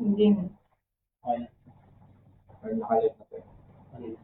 Hindi na. Okay. Or nakalit na po. Okay.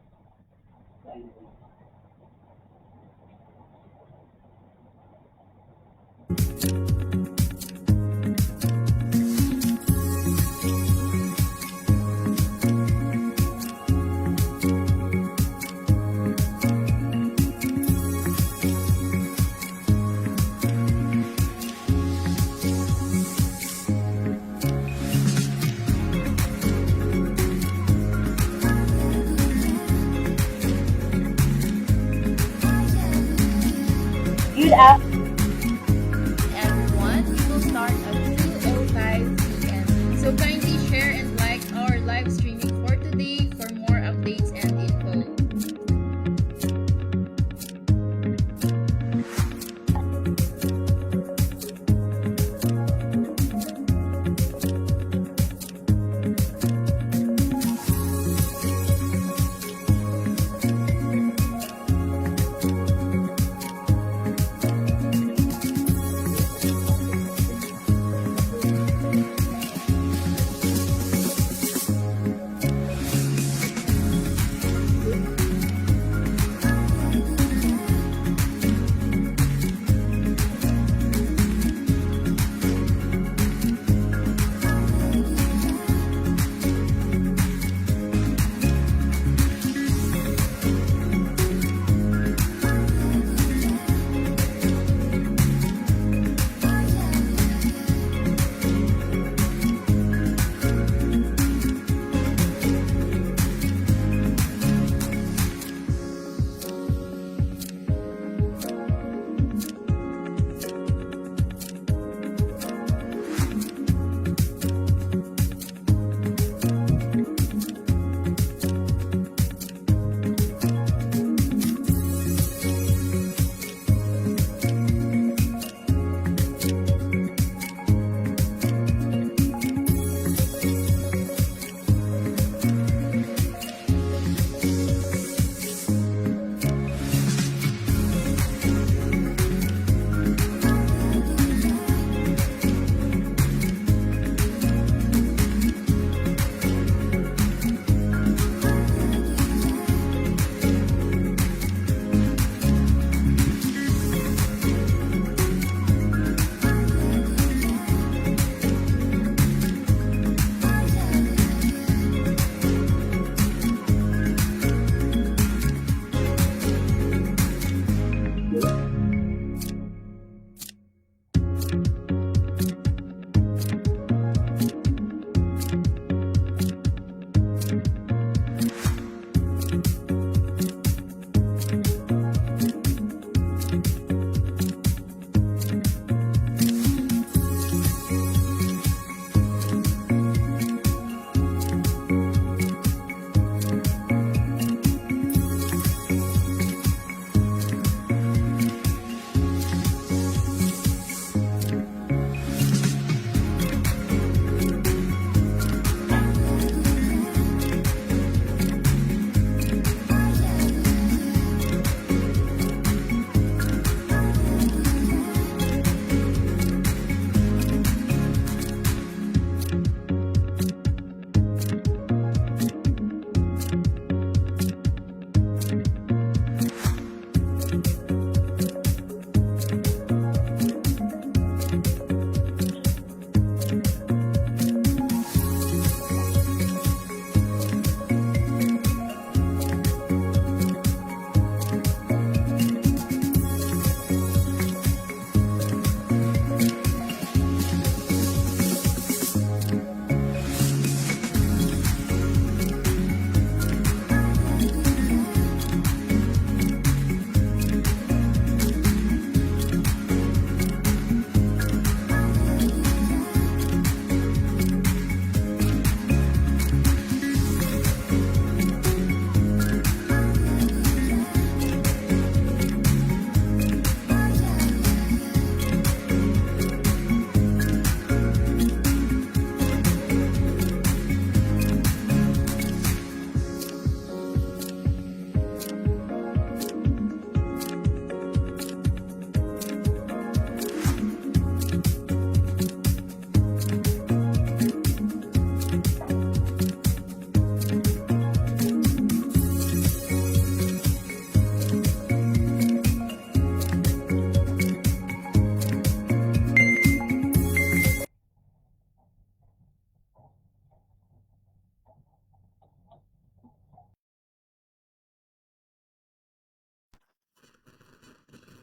Good afternoon. Everyone, we will start at 2:05 p.m. So kindly share and like our live streaming for today for more updates and info.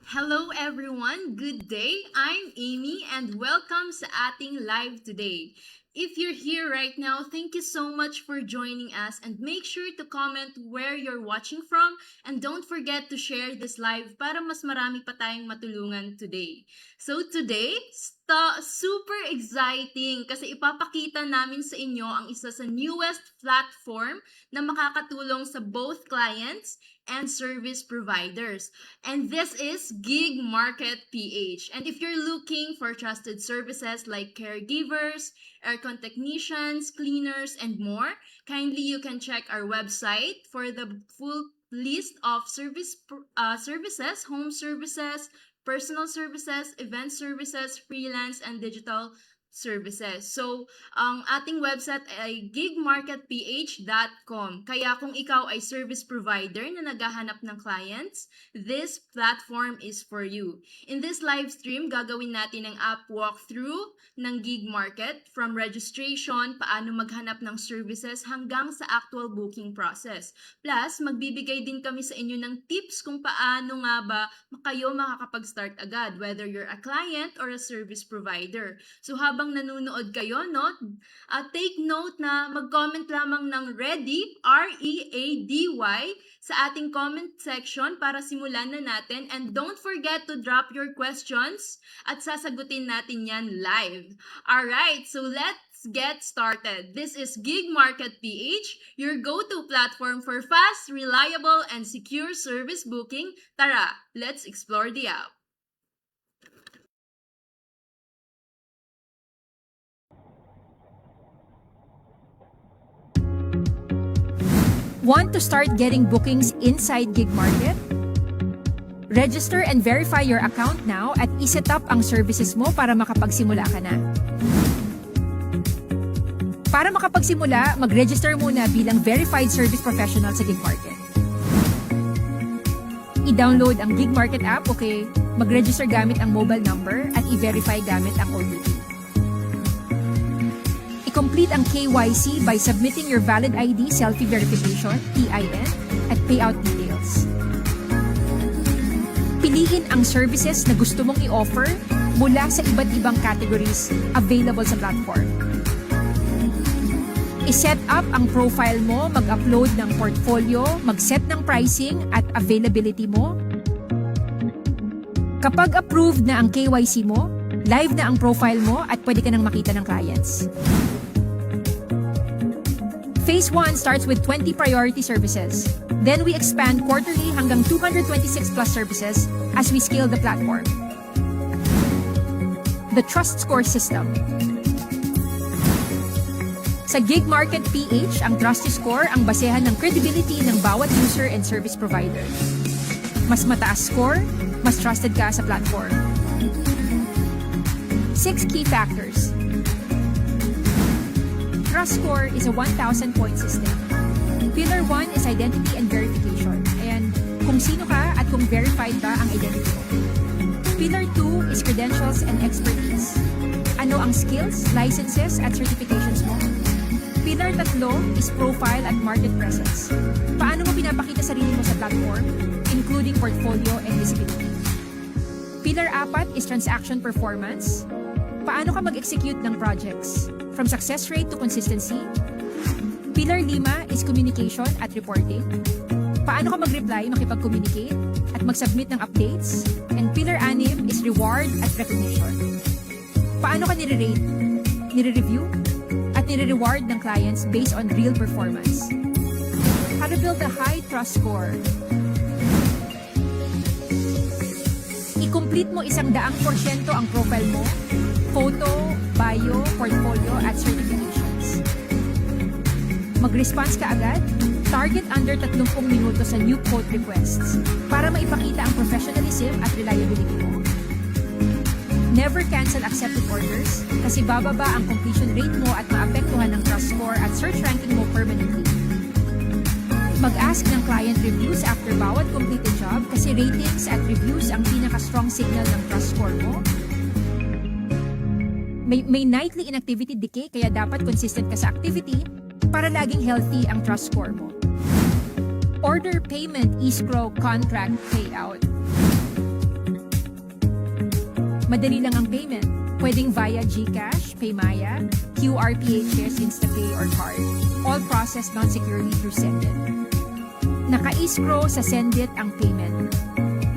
Hello everyone! Good day! I'm Amy and welcome sa ating live today. If you're here right now, thank you so much for joining us and make sure to comment where you're watching from and don't forget to share this live para mas marami pa tayong matulungan today. So today, super exciting kasi ipapakita namin sa inyo ang isa sa newest platform na makakatulong sa both clients and service providers. And this is Gig Market PH. And if you're looking for trusted services like caregivers, aircon technicians, cleaners, and more, kindly you can check our website for the full list of services, home services, personal services, event services, freelance, and digital services. So, ang ating website ay gigmarketph.com. Kaya kung ikaw ay service provider na naghahanap ng clients, this platform is for you. In this live stream, gagawin natin ang app walkthrough ng Gig Market from registration, paano maghanap ng services hanggang sa actual booking process. Plus, magbibigay din kami sa inyo ng tips kung paano nga ba kayo makakapag-start agad, whether you're a client or a service provider. So, habang nanonood kayo, no? Take note na mag-comment lamang ng READY, R-E-A-D-Y, sa ating comment section para simulan na natin. And don't forget to drop your questions at sasagutin natin yan live. Alright, so let's get started. This is Gig Market PH, your go-to platform for fast, reliable, and secure service booking. Tara, let's explore the app. Want to start getting bookings inside Gig Market? Register and verify your account now at iset up ang services mo para makapagsimula ka na. Para makapagsimula, mag-register muna bilang verified service professional sa Gig Market. I-download ang Gig Market app, okay? Mag-register gamit ang mobile number at i-verify gamit ang OTP. Complete ang KYC by submitting your valid ID selfie verification, PIN, at payout details. Piliin ang services na gusto mong i-offer mula sa iba't ibang categories available sa platform. I-set up ang profile mo, mag-upload ng portfolio, mag-set ng pricing at availability mo. Kapag approved na ang KYC mo, live na ang profile mo at pwede ka nang makita ng clients. Phase 1 starts with 20 priority services. Then we expand quarterly hanggang 226 plus services as we scale the platform. The Trust Score System. Sa Gig Market PH, ang Trust Score ang basehan ng credibility ng bawat user and service provider. Mas mataas score, mas trusted ka sa platform. 6 key factors. Trust Score is a 1,000-point system. Pillar 1 is identity and verification. And kung sino ka at kung verified ba ang identity mo. Pillar 2 is credentials and expertise. Ano ang skills, licenses, at certifications mo? Pillar 3 is profile at market presence. Paano mo pinapakita sarili mo sa platform, including portfolio and visibility? Pillar 4 is transaction performance. Paano ka mag-execute ng projects? From success rate to consistency. Pillar 5 is communication at reporting. Paano ka mag-reply, makipag-communicate, at mag-submit ng updates. And Pillar 6 is reward at recognition. Paano ka nire-rate, nire-review, at nire-reward ng clients based on real performance. How to build a high trust score. I-complete mo 100% ang profile mo, photo, bio, portfolio, at certifications. Mag-response ka agad, target under 30 minuto sa new quote requests para maipakita ang professionalism at reliability mo. Never cancel accepted orders kasi bababa ang completion rate mo at maapektuhan ang trust score at search ranking mo permanently. Mag-ask ng client reviews after bawat completed job kasi ratings at reviews ang pinaka-strong signal ng trust score mo. May nightly inactivity decay kaya dapat consistent ka sa activity para laging healthy ang trust score mo. Order payment, escrow, contract, payout. Madali lang ang payment. Pwedeng via GCash, Paymaya, QRPHS, InstaPay, or card. All processed non-securely through Sendit. Naka-escrow sa Sendit ang payment.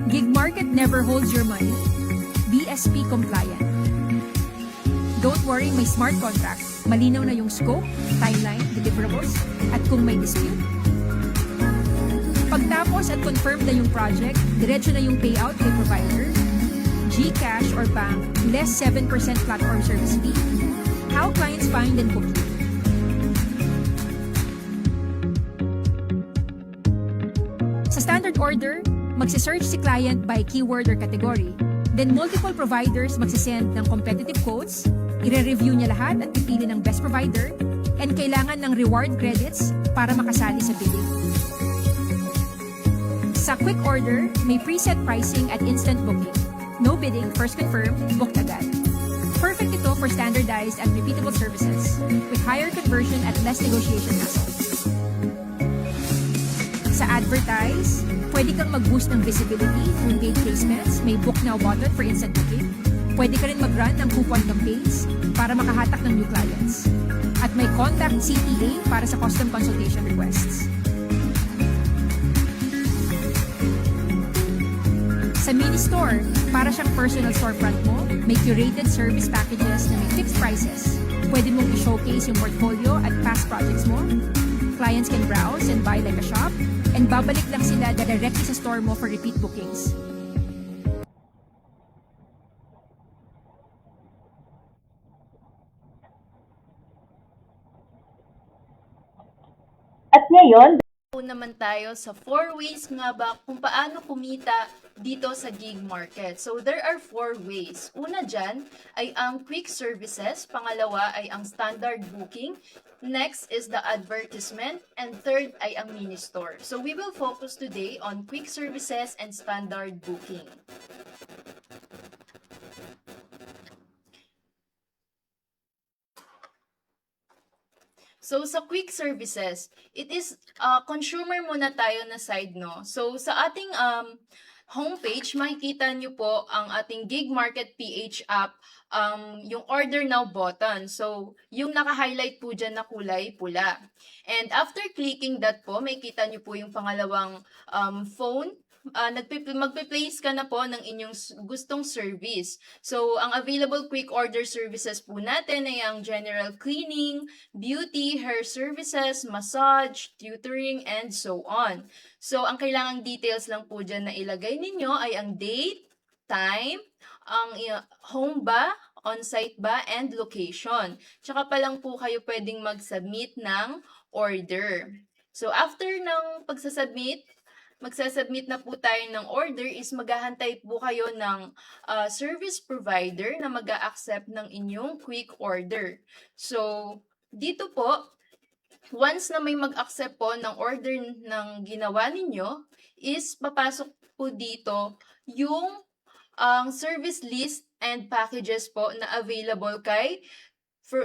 Gig Market never holds your money. BSP compliant. Don't worry, may smart contract. Malinaw na yung scope, timeline, deliverables, at kung may dispute. Pagtapos at confirm na yung project, diretso na yung payout kay provider, GCash or bank, less 7% platform service fee. How clients find and book you. Sa standard order, magsisearch si client by keyword or category. Then multiple providers magsisend ng competitive quotes, ire-review niya lahat at pipili ng best provider, and kailangan ng reward credits para makasali sa bidding. Sa quick order, may preset pricing at instant booking. No bidding, first confirm, booked agad. Perfect ito for standardized and repeatable services with higher conversion at less negotiation hassle. Sa advertise, pwede kang mag-boost ng visibility through paid placements, may book now button for instant booking. Pwede ka rin mag-run ng coupon campaigns para makahatak ng new clients. At may contact CTA para sa custom consultation requests. Sa mini store, para siyang personal storefront mo, may curated service packages na may fixed prices. Pwede mong i-showcase yung portfolio at past projects mo. Clients can browse and buy like a shop, and babalik lang sila directly sa store mo for repeat bookings. At ngayon, naman tayo sa 4 ways nga ba kung paano kumita dito sa gig market. So, there are 4 ways. Una dyan ay ang quick services, pangalawa ay ang standard booking, next is the advertisement, and third ay ang mini store. So, we will focus today on quick services and standard booking. So, sa quick services, it is consumer muna tayo na side, no? So, sa ating homepage, makikita nyo po ang ating Gig Market PH app, yung order now button. So, yung naka-highlight po dyan na kulay pula. And after clicking that po, makikita nyo po yung pangalawang phone. Magpe-place ka na po ng inyong gustong service. So, ang available quick order services po natin ay ang general cleaning, beauty, hair services, massage, tutoring, and so on. So, ang kailangang details lang po dyan na ilagay ninyo ay ang date, time, ang home ba, on-site ba, and location. Tsaka pa lang po kayo pwedeng mag-submit ng order. So, after ng magsasubmit na po tayo ng order is maghahantay po kayo ng service provider na mag-a-accept ng inyong quick order. So, dito po, once na may mag-accept po ng order ng ginawa ninyo, is papasok po dito yung service list and packages po na available kay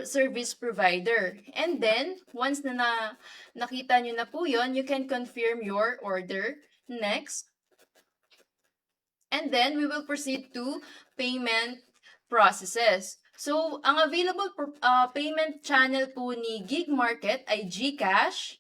service provider. And then, once na nakita nyo na po yun, you can confirm your order. Next. And then, we will proceed to payment processes. So, ang available payment channel po ni Gig Market ay GCash,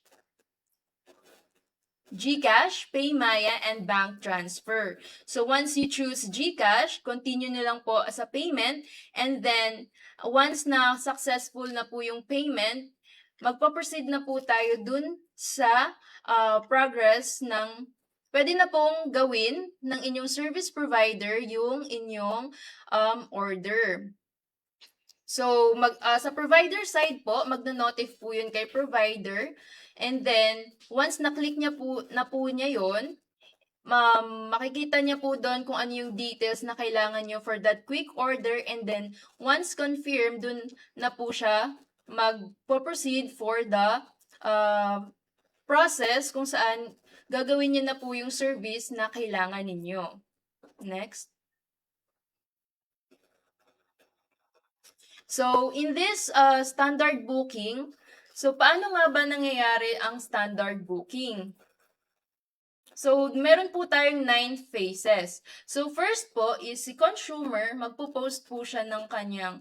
Paymaya, and bank transfer. So, once you choose GCash, continue na lang po sa payment. And then, once na successful na po yung payment, magpa-proceed na po tayo dun sa progress ng pwede na pong gawin ng inyong service provider yung inyong order. So, sa provider side po, magna-notify po yun kay provider. And then, once na-click niya po niya yun, makikita niya po doon kung ano yung details na kailangan niyo for that quick order. And then, once confirmed, doon na po siya mag-proceed for the process kung saan gagawin niya na po yung service na kailangan ninyo. Next. So, in this standard booking, so paano nga ba nangyayari ang standard booking? So, meron po tayong 9 phases. So, first po is si consumer, magpo-post po siya ng kanyang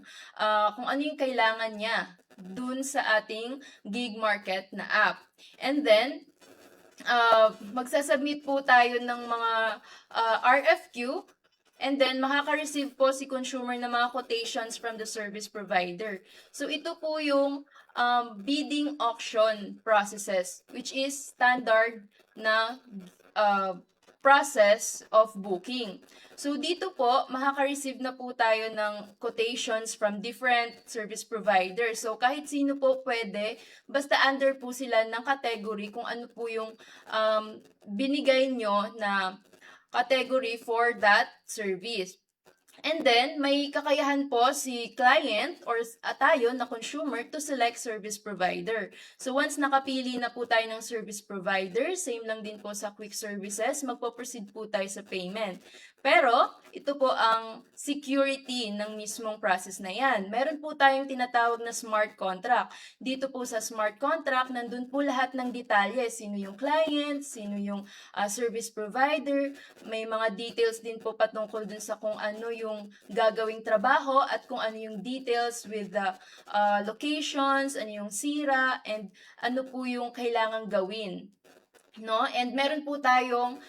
kung ano yung kailangan niya dun sa ating gig market na app. And then, magsasubmit po tayo ng mga RFQ. And then, makaka-receive po si consumer ng mga quotations from the service provider. So, ito po yung bidding auction processes, which is standard na process of booking. So, dito po, makaka-receive na po tayo ng quotations from different service providers. So, kahit sino po pwede, basta under po sila ng category kung ano po yung binigay nyo na category for that service. And then, may kakayahan po si client or tayo na consumer to select service provider. So, once nakapili na po tayo ng service provider, same lang din po sa quick services, magpo-proceed po tayo sa payment. Pero, ito po ang security ng mismong process na yan. Meron po tayong tinatawag na smart contract. Dito po sa smart contract, nandun po lahat ng detalye. Sino yung client, sino yung service provider, may mga details din po patungkol dun sa kung ano yung gagawing trabaho at kung ano yung details with the locations, ano yung sira, and ano po yung kailangang gawin. No? And meron po tayong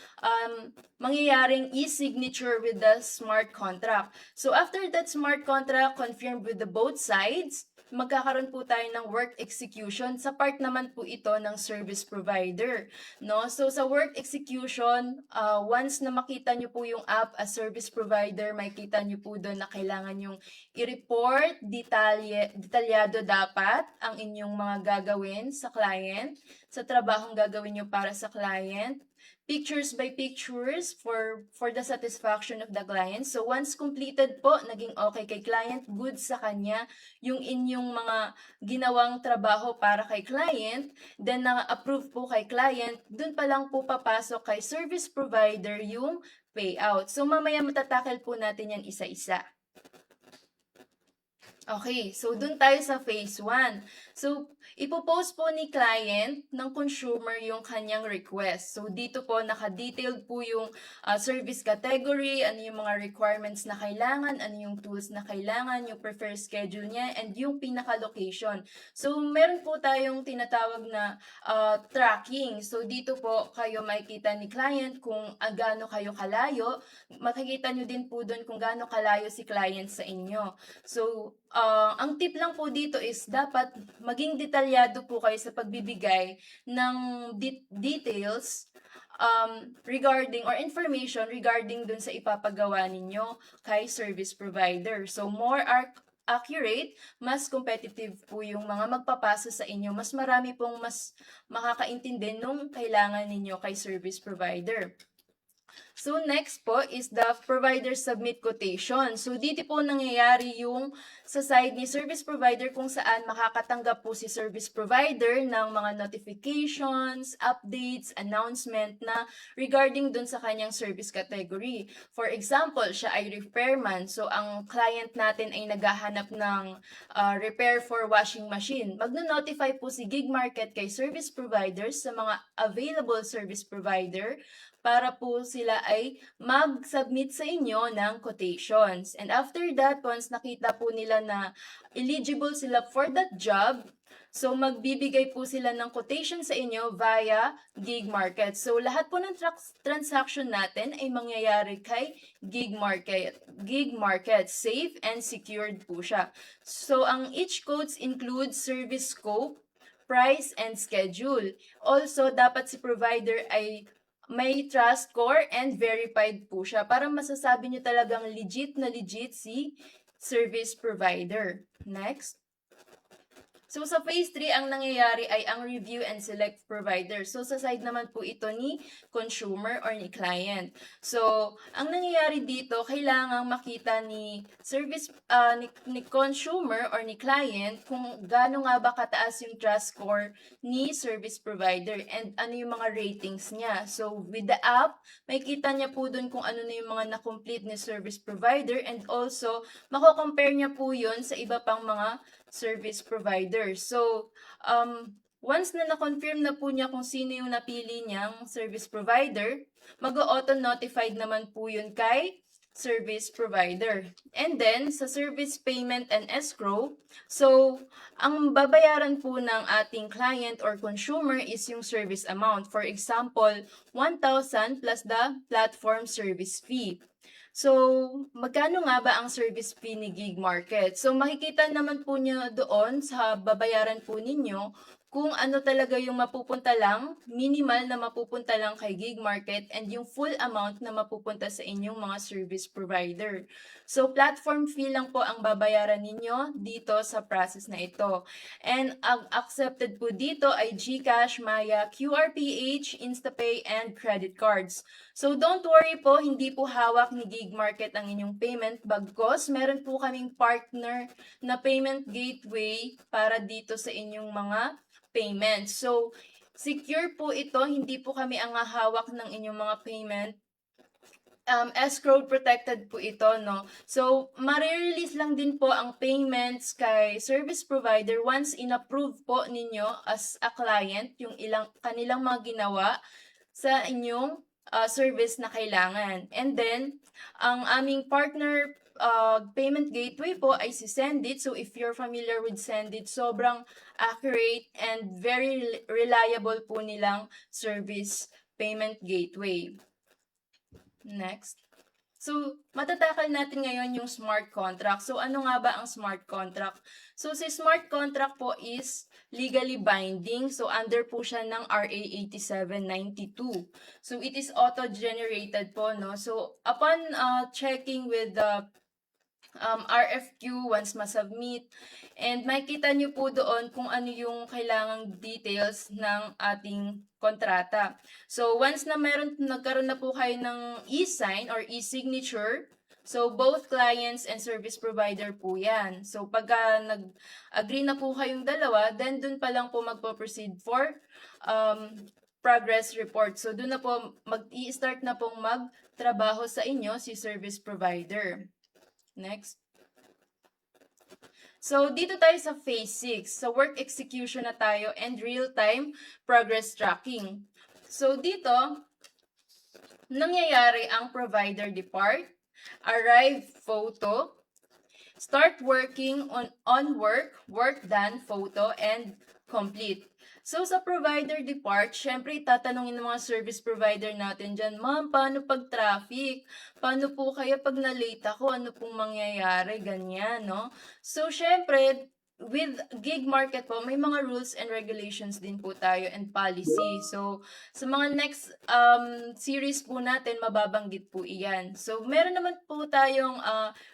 mangyayaring e-signature with the smart contract. So after that smart contract confirmed with the both sides, magkakaroon po tayo ng work execution. Sa part naman po ito ng service provider. No? So sa work execution, once na makita nyo po yung app as service provider, makita nyo po doon na kailangan yung i-report, detalyado dapat ang inyong mga gagawin sa client, sa trabahong gagawin nyo para sa client, pictures by pictures for the satisfaction of the client. So once completed po, naging okay kay client, good sa kanya yung inyong mga ginawang trabaho para kay client, then na-approve po kay client, dun pa lang po papasok kay service provider yung payout. So mamaya matatakel po natin yan isa-isa. Okay, so dun tayo sa phase 1. So, ipopost po ni client ng consumer yung kanyang request. So, dito po naka-detailed po yung service category, ano yung mga requirements na kailangan, ano yung tools na kailangan, yung preferred schedule niya, and yung pinaka-location. So, meron po tayong tinatawag na tracking. So, dito po kayo makikita ni client kung gaano kayo kalayo. Makikita nyo din po dun kung gaano kalayo si client sa inyo. So, ang tip lang po dito is dapat maging detalyado po kayo sa pagbibigay ng details regarding or information regarding dun sa ipapagawa ninyo kay service provider. So, more accurate, mas competitive po yung mga magpapasa sa inyo. Mas marami pong mas makakaintindi nung kailangan ninyo kay service provider. So, next po is the provider submit quotation. So, dito po nangyayari yung sa side ni service provider kung saan makakatanggap po si service provider ng mga notifications, updates, announcement na regarding dun sa kanyang service category. For example, siya ay repairman. So, ang client natin ay naghahanap ng repair for washing machine. Magno-notify po si Gig Market kay service providers sa mga available service provider para po sila ay mag-submit sa inyo ng quotations. And after that, once nakita po nila na eligible sila for that job, so magbibigay po sila ng quotation sa inyo via Gig Market. So lahat po ng transaction natin ay mangyayari kay Gig Market. Gig Market, safe and secured po siya. So ang each codes includes service scope, price, and schedule. Also, dapat si provider ay may trust score and verified po siya para masasabi nyo talagang legit na legit si service provider. Next. So, sa phase 3, ang nangyayari ay ang review and select provider. So, sa side naman po ito ni consumer or ni client. So, ang nangyayari dito, kailangang makita ni service, ni consumer or ni client kung gaano nga ba kataas yung trust score ni service provider and ano yung mga ratings niya. So, with the app, makikita niya po dun kung ano na yung mga na-complete ni service provider and also, mako-compare niya po yun sa iba pang mga service provider. So, Once na na-confirm na po niya kung sino yung napili niyang service provider, mag-auto-notified naman po yun kay service provider. And then, sa service payment and escrow, so, ang babayaran po ng ating client or consumer is yung service amount. For example, 1,000 plus the platform service fee. So, magkano nga ba ang service fee ni Gig Market? So, makikita naman po niyo doon sa babayaran po ninyo kung ano talaga yung mapupunta lang, minimal na mapupunta lang kay Gig Market and yung full amount na mapupunta sa inyong mga service provider. So, platform fee lang po ang babayaran ninyo dito sa process na ito. And ang accepted po dito ay GCash, Maya, QRPH, InstaPay, and credit cards. So, don't worry po, hindi po hawak ni Gig Market ang inyong payment bagkos meron po kaming partner na payment gateway para dito sa inyong mga payments. So, secure po ito, hindi po kami ang hawak ng inyong mga payment. Escrow protected po ito, no? So, ma-release lang din po ang payments kay service provider once in-approve po ninyo as a client yung kanilang mga ginawa sa inyong service na kailangan. And then, ang aming partner payment gateway po ay si Sendit. So, if you're familiar with Sendit, sobrang accurate and very reliable po nilang service payment gateway. Next. So, matatakal natin ngayon yung smart contract. So, ano nga ba ang smart contract? So, si smart contract po is legally binding. So, under po siya ng RA 8792. So, it is auto-generated po, no? So, upon checking with the RFQ once ma-submit, and makita nyo po doon kung ano yung kailangang details ng ating kontrata. So, once na nagkaroon na po kayo ng e-sign or e-signature, so both clients and service provider po yan. So, pagka nag-agree na po kayong dalawa, then dun pa lang po magpo-proceed for progress report. So, dun na po mag-i-start na pong magtrabaho sa inyo si service provider. Next. So, dito tayo sa phase 6. So, work execution na tayo and real-time progress tracking. So, dito, nangyayari ang provider depart, arrive photo, start working on work done photo, and complete. So, sa provider depart, syempre, tatanungin ng mga service provider natin dyan, ma'am, paano pag traffic? Paano po kaya pag na-late ako? Ano pong mangyayari? Ganyan, no? So, syempre, with Gig Market po, may mga rules and regulations din po tayo and policy. So, sa mga next series po natin, mababanggit po iyan. So, meron naman po tayong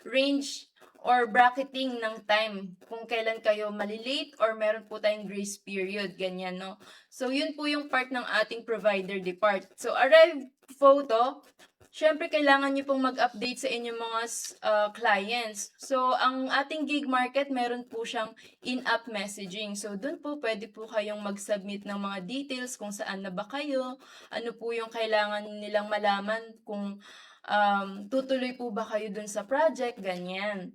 range or bracketing ng time kung kailan kayo malilate or meron po tayong grace period, ganyan, no? So, yun po yung part ng ating provider depart. So, arrive photo, syempre kailangan nyo pong mag-update sa inyong mga clients. So, ang ating Gig Market, meron po siyang in-app messaging. So, dun po pwede po kayong mag-submit ng mga details kung saan na ba kayo, ano po yung kailangan nilang malaman kung tutuloy po ba kayo dun sa project, ganyan.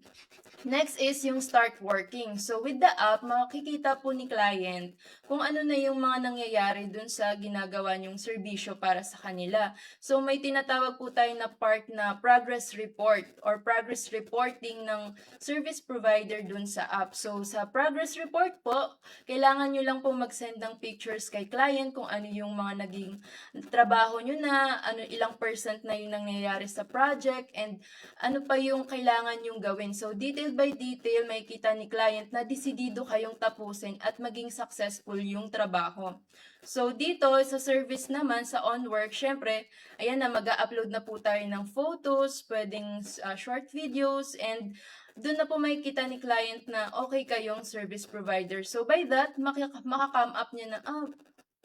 Next is yung start working. So, with the app, makikita po ni client kung ano na yung mga nangyayari dun sa ginagawa niyong serbisyo para sa kanila. So, may tinatawag po tayo na part na progress report or progress reporting ng service provider dun sa app. So, sa progress report po, kailangan nyo lang po mag-send ng pictures kay client kung ano yung mga naging trabaho nyo na, ilang % na yung nangyayari sa project, and ano pa yung kailangan yung gawin. So, detail by detail, may kita ni client na desidido kayong tapusin at maging successful yung trabaho. So, dito sa service naman, sa on-work, syempre, ayan na, mag-upload na po tayo ng photos, pwedeng short videos, and doon na po may kita ni client na okay kayong service provider. So, by that, makakam up niya na,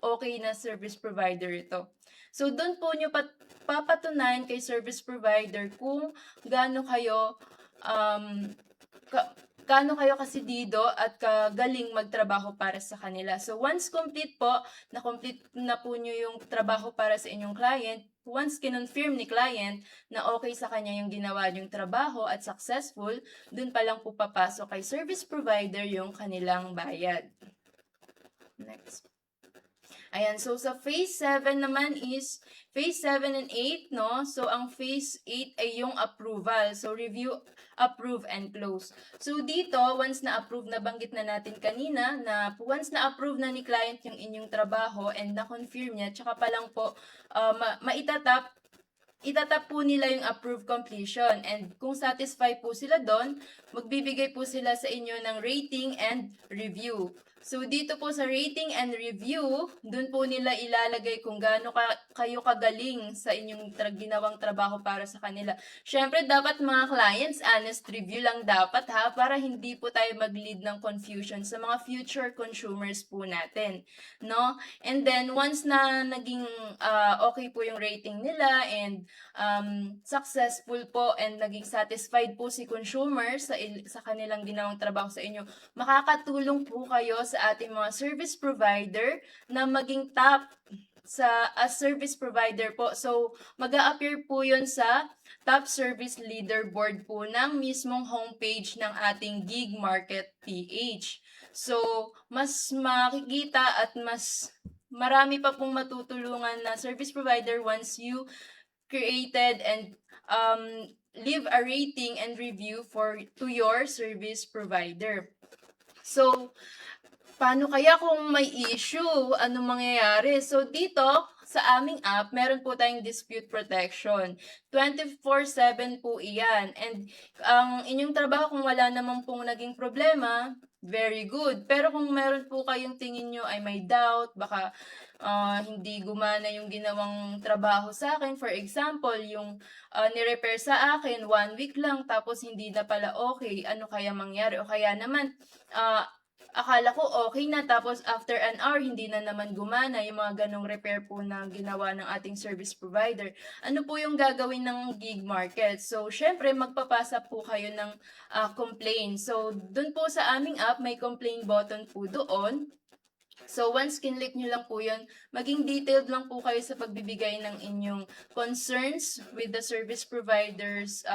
okay na service provider ito. So, doon po nyo papatunayan kay service provider kung gaano kayo kasidido at kagaling magtrabaho para sa kanila. So, once complete po, na-complete na po nyo yung trabaho para sa inyong client, once kinonfirm ni client na okay sa kanya yung ginawa yung trabaho at successful, dun pa lang po papasok kay service provider yung kanilang bayad. Next. Ayan, so sa phase 7 naman is phase 7 and 8, no? So ang phase 8 ay yung approval. So review, approve, and close. So dito, once na-approve, nabanggit na natin kanina, na once na-approve na ni client yung inyong trabaho and na-confirm niya, tsaka pa lang po itatap po nila yung approved completion. And kung satisfied po sila doon, magbibigay po sila sa inyo ng rating and review. So, dito po sa rating and review, dun po nila ilalagay kung gaano kayo kagaling sa inyong ginawang trabaho para sa kanila. Syempre, dapat mga clients, honest review lang dapat ha, para hindi po tayo mag-lead ng confusion sa mga future consumers po natin. No? And then, once na naging okay po yung rating nila and successful po and naging satisfied po si consumer sa kanilang ginawang trabaho sa inyo, makakatulong po kayo sa ating mga service provider na maging top as service provider po. So, mag-a-appear po yun sa top service leaderboard po ng mismong homepage ng ating Gig Market PH. So, mas makikita at mas marami pa pong matutulungan na service provider once you created and leave a rating and review to your service provider. So, paano kaya kung may issue? Anong mangyayari? So, dito, sa aming app, meron po tayong dispute protection. 24/7 po iyan. And ang inyong trabaho, kung wala naman pong naging problema, very good. Pero kung meron po kayong tingin nyo ay may doubt, baka hindi gumana yung ginawang trabaho sa akin. For example, yung ni-repair sa akin 1 week lang, tapos hindi na pala okay. Ano kaya mangyari? O kaya naman, akala ko okay na, tapos after an hour, hindi na naman gumana yung mga ganong repair po na ginawa ng ating service provider. Ano po yung gagawin ng Gig Market? So, syempre, magpapasa po kayo ng complaint. So, dun po sa aming app, may complaint button po doon. So, once kinlik nyo lang po yun, maging detailed lang po kayo sa pagbibigay ng inyong concerns with the service provider's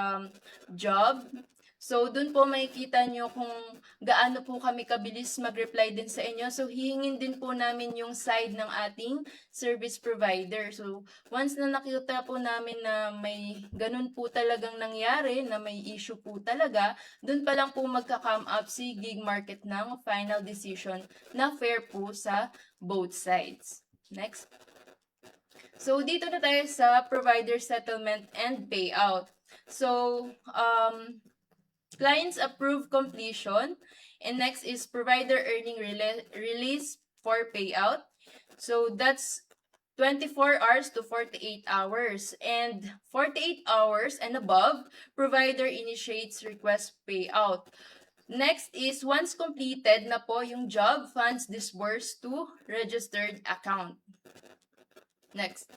job. So, dun po makikita nyo kung gaano po kami kabilis mag-reply din sa inyo. So, hihingin din po namin yung side ng ating service provider. So, once na nakita po namin na may ganun po talagang nangyari, na may issue po talaga, dun pa lang po magka-come up si Gig Market ng final decision na fair po sa both sides. Next. So, dito na tayo sa provider settlement and payout. So, clients approve completion, and next is provider earning release for payout. So that's 24 hours to 48 hours, and 48 hours and above, provider initiates request payout. Next is once completed na po yung job, funds disbursed to registered account. Next.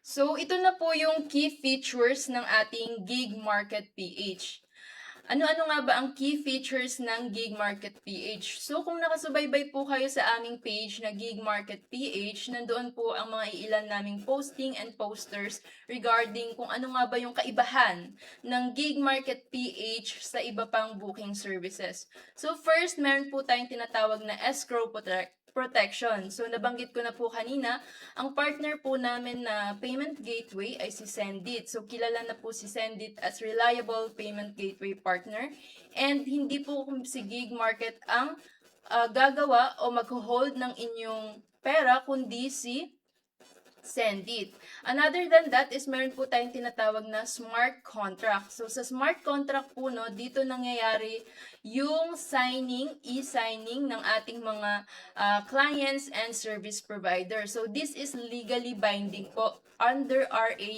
So, ito na po yung key features ng ating Gig Market PH. Ano-ano nga ba ang key features ng Gig Market PH? So, kung nakasubaybay po kayo sa aming page na Gig Market PH, nandoon po ang mga ilan naming posting and posters regarding kung ano nga ba yung kaibahan ng Gig Market PH sa iba pang booking services. So, first, meron po tayong tinatawag na escrow protection. So, nabanggit ko na po kanina, ang partner po namin na payment gateway ay si Sendit. So, kilala na po si Sendit as reliable payment gateway partner. And hindi po si Gig Market ang gagawa o mag-hold ng inyong pera, kundi si Sendit. Another than that is meron po tayong tinatawag na smart contract. So, sa smart contract po, no, dito nangyayari yung e-signing ng ating mga clients and service provider. So, this is legally binding po under RA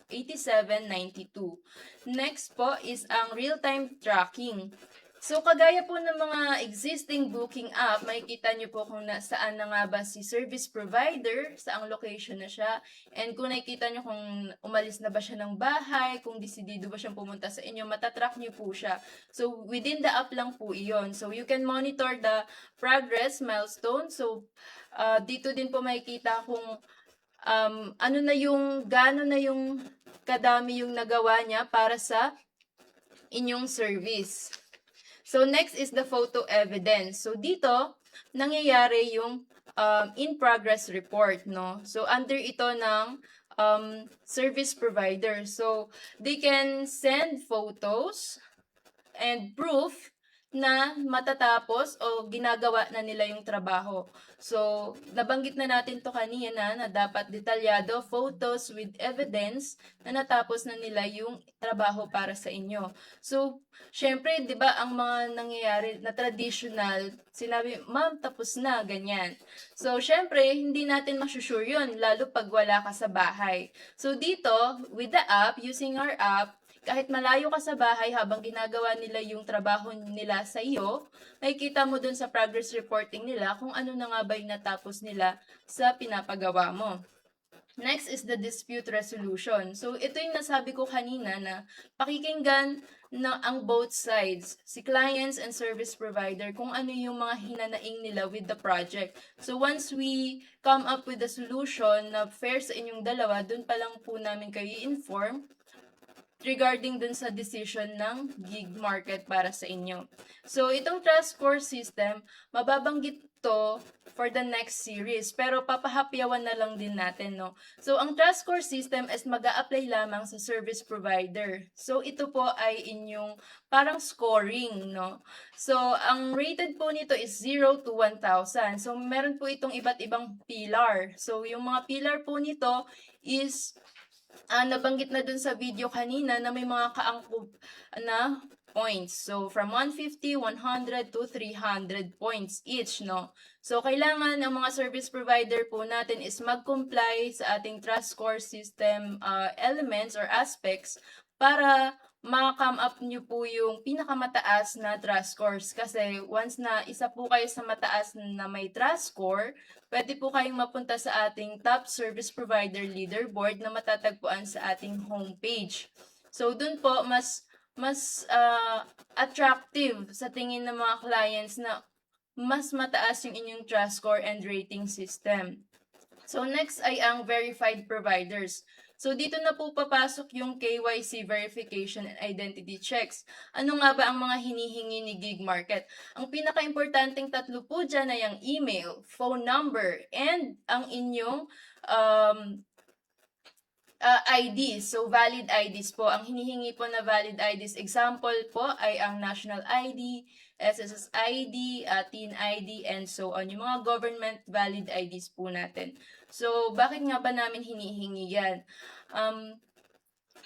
8792. Next po is ang real-time tracking. So, kagaya po ng mga existing booking app, makikita nyo po kung saan na nga ba si service provider, saang location na siya, and kung nakikita nyo kung umalis na ba siya ng bahay, kung desidido ba siyang pumunta sa inyo, matatrack nyo po siya. So, within the app lang po iyon. So, you can monitor the progress milestone. So, dito din po makikita kung gaano na yung kadami yung nagawa niya para sa inyong service. So, next is the photo evidence. So, dito, nangyayari yung in-progress report, no? So, under ito ng service provider. So, they can send photos and proof na matatapos o ginagawa na nila yung trabaho. So, nabanggit na natin to kanina na dapat detalyado photos with evidence na natapos na nila yung trabaho para sa inyo. So, syempre, 'di ba, ang mga nangyayari na traditional, sinabi, "Ma'am, tapos na," ganyan. So, syempre, hindi natin masusure 'yun lalo pag wala ka sa bahay. So, dito, with the app, using our app, kahit malayo ka sa bahay habang ginagawa nila yung trabaho nila sa iyo, makikita mo dun sa progress reporting nila kung ano na nga ba yung natapos nila sa pinapagawa mo. Next is the dispute resolution. So, ito yung nasabi ko kanina na pakikinggan na ang both sides, si clients and service provider, kung ano yung mga hinanaing nila with the project. So, once we come up with a solution na fair sa inyong dalawa, dun pa lang po namin kayo i-inform regarding dun sa decision ng gig market para sa inyo. So, itong trust score system, mababanggit to for the next series, pero papahapyawan na lang din natin, no? So, ang trust score system is mag-a-apply lamang sa service provider. So, ito po ay inyong parang scoring, no? So, ang rated po nito is 0 to 1,000. So, meron po itong iba't ibang pillar. So, yung mga pillar po nito is nabanggit na dun sa video kanina na may mga kaangkop na points. So, from 150, 100 to 300 points each, no? So, kailangan ang mga service provider po natin is mag-comply sa ating trust score system elements or aspects para ma-come up nyo po yung pinakamataas na trust scores. Kasi once na isa po kayo sa mataas na may trust score, pwede po kayong mapunta sa ating top service provider leaderboard na matatagpuan sa ating homepage. So, dun po, mas attractive sa tingin ng mga clients na mas mataas yung inyong trust score and rating system. So, next ay ang verified providers. So, dito na po papasok yung KYC verification and identity checks. Ano nga ba ang mga hinihingi ni gig market? Ang pinaka-importanting tatlo po dyan ay ang email, phone number, and ang inyong IDs. So, valid IDs po. Ang hinihingi po na valid IDs, example po ay ang national ID, SSS ID, TIN ID, and so on. Yung mga government valid IDs po natin. So, bakit nga ba namin hinihingi yan?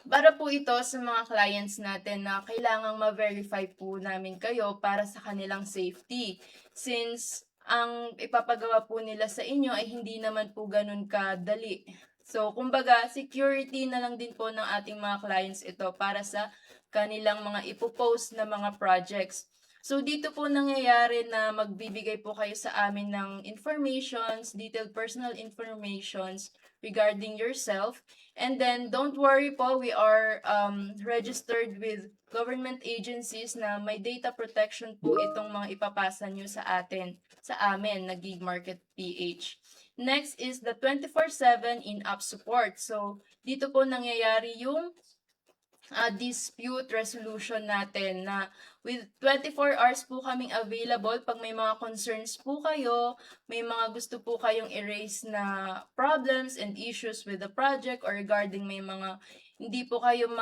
Para po ito sa mga clients natin na kailangang ma-verify po namin kayo para sa kanilang safety. Since ang ipapagawa po nila sa inyo ay hindi naman po ganun kadali. So, kumbaga, security na lang din po ng ating mga clients ito para sa kanilang mga ipopost na mga projects. So, dito po nangyayari na magbibigay po kayo sa amin ng informations, detailed personal informations regarding yourself. And then, don't worry po, we are registered with government agencies na may data protection po itong mga ipapasa nyo sa amin na Gig Market PH. Next is the 24/7 in-app support. So, dito po nangyayari yung dispute resolution natin na with 24 hours po kaming available pag may mga concerns po kayo, may mga gusto po kayong erase na problems and issues with the project or regarding may mga hindi po kayo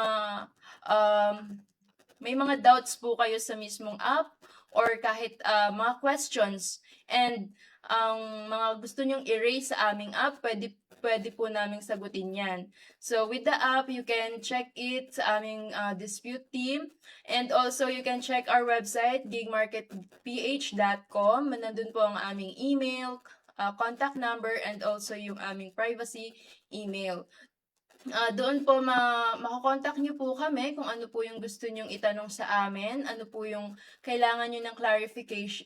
may mga doubts po kayo sa mismong app or kahit mga questions and ang mga gusto nyong erase sa aming app, pwede po naming sagutin yan. So, with the app, you can check it sa aming dispute team. And also, you can check our website, gigmarketph.com. Nandun po ang aming email, contact number, and also yung aming privacy email. Doon po makakontakt nyo po kami kung ano po yung gusto nyong itanong sa amin, ano po yung kailangan nyo ng clarification.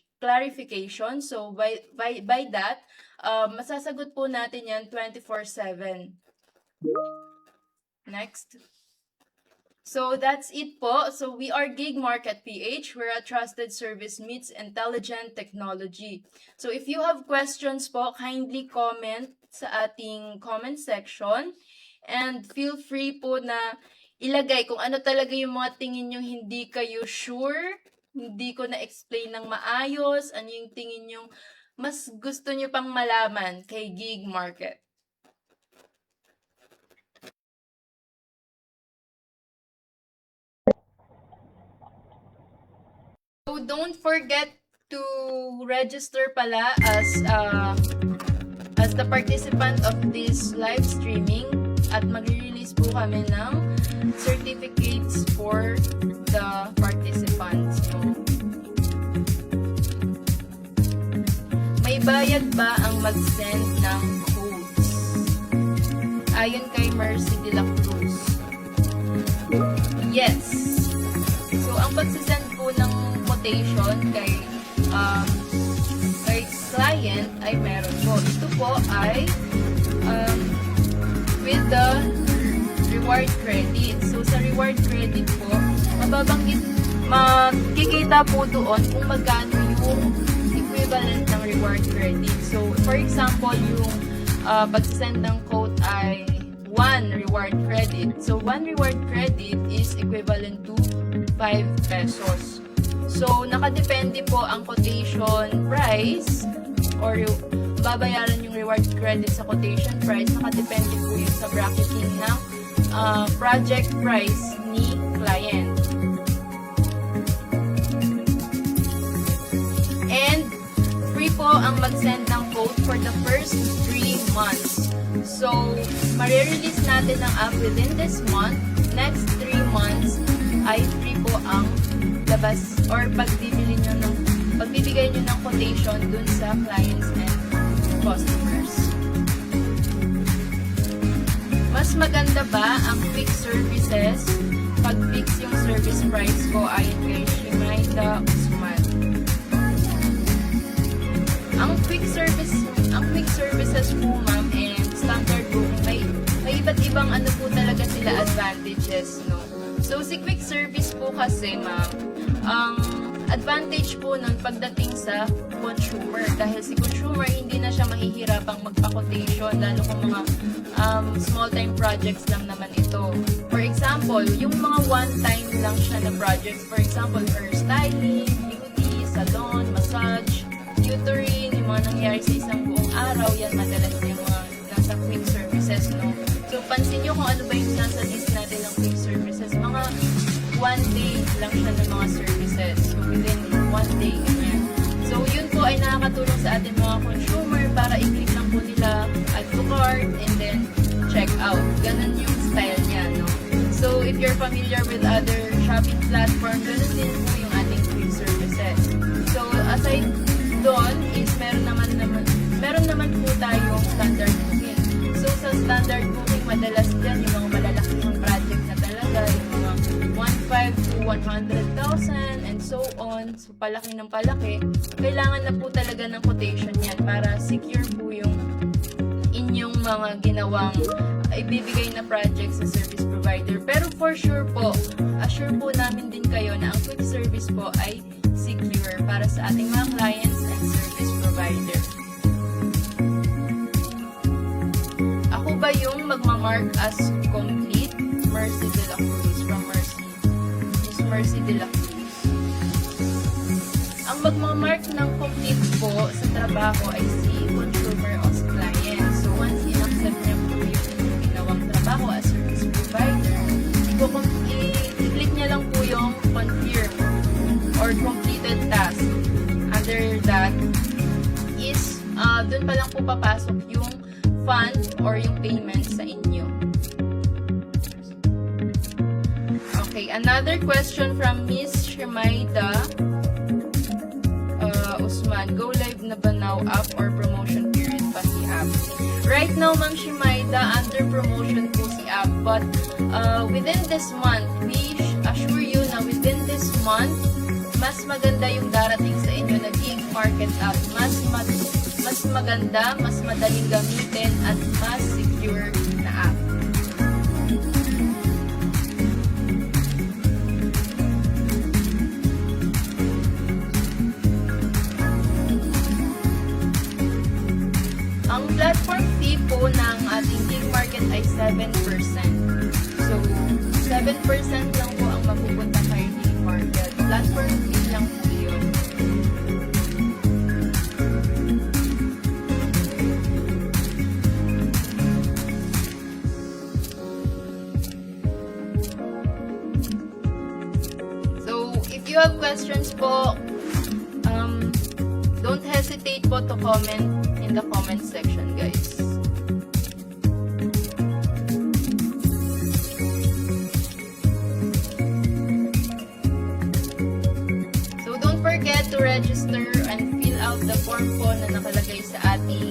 So, by that, masasagot po natin yan 24/7. Next. So, that's it po. So, we are Gig Market PH. We're a trusted service meets intelligent technology. So, if you have questions po, kindly comment sa ating comment section. And feel free po na ilagay kung ano talaga yung mga tingin nyo hindi kayo sure hindi ko na-explain ng maayos, ano yung tingin yung mas gusto nyo pang malaman kay gig market. So don't forget to register pala as the participant of this live streaming at magre-release po kami ng certificates for the participants. No? May bayad ba ang mag-send ng codes? Ayon kay Mercy de la Cruz. Yes. So, ang pagsisend po ng quotation kay client ay meron po. Ito po ay with the reward credit. So, sa reward credit po, makikita po doon kung magkano yung equivalent ng reward credit. So, for example, yung pag-send ng code ay 1 reward credit. So, 1 reward credit is equivalent to 5 pesos. So, nakadepende po ang quotation price or babayaran yung reward credit sa quotation price. Nakadepende po yun sa bracketing ng project price ni client. And free po ang mag-send ng code for the first 3 months. So, marirelease natin ang app within this month. Next 3 months ay free po ang labas or pagbibigay nyo ng quotation dun sa clients and customers. Mas maganda ba ang quick services pag fix yung service price ko ayon kay Shimaida Usman? Ang quick services po ma'am and standard booking may iba't ibang ano po talaga sila advantages, no? So si quick service po kasi ma'am, ang advantage po nun pagdating sa consumer dahil si consumer hindi na siya mahihirapang magpa-quotation lalo kung mga small time projects lang naman ito. For example, yung mga one-time lang siya na projects, for example, hairstyling, beauty, salon, massage, tutoring, yung mga nangyayari sa isang buong araw, yan madalas yung mga nasa quick services, no? So, pansin nyo kung ano ba yung nasa list natin ng quick services. Mga one day lang siya ng mga services. Within one day, ganyan. So, yun po ay nakakatulong sa ating mga consumer para i-click lang po nila add to cart and then check out. Ganun yung style niya, no? So, if you're familiar with other shopping platforms, ganun din po yung ating quick services. So, aside doon is meron naman po tayong standard booking. So, sa standard booking, madalas dyan yung mga malalaking project na talaga, yung mga 1.5 to 100,000 and so on. So, palaki ng palaki. Kailangan na po talaga ng quotation yan para secure po yung inyong mga ginawang ibibigay na project sa service provider. Pero for sure po, assure po namin din kayo na ang quick service po ay secure para sa ating mga clients and service provider. Ako ba yung magmamark as complete? Mercy de la Cruz from Mercy de la Cruz. Ang magmamark ng complete po sa trabaho ay si consumer o si client. So once in-accept niya po yung ginawang trabaho as service provider, i-click niya lang po yung confirm or completed task. Under that is, dun pa lang po papasok yung fund or yung payment sa inyo. Okay, another question from Miss Shimaida Usman. Go live na ba now app or promotion period pa si app? Right now, Ma'am Shimaida, under promotion po si app. But within this month, we assure you na within this month, mas maganda yung darating sa inyo na gig market app. Mas maganda, mas madaling gamitin, at mas secure na app. Ang platform fee po ng ating gig market ay 7%. So, 7% lang po ang mapupunta kay gig market. platform fee lang po yun. So, if you have questions po, don't hesitate po to comment in the comment section, guys. So, don't forget to register and fill out the form po na nakalagay sa ating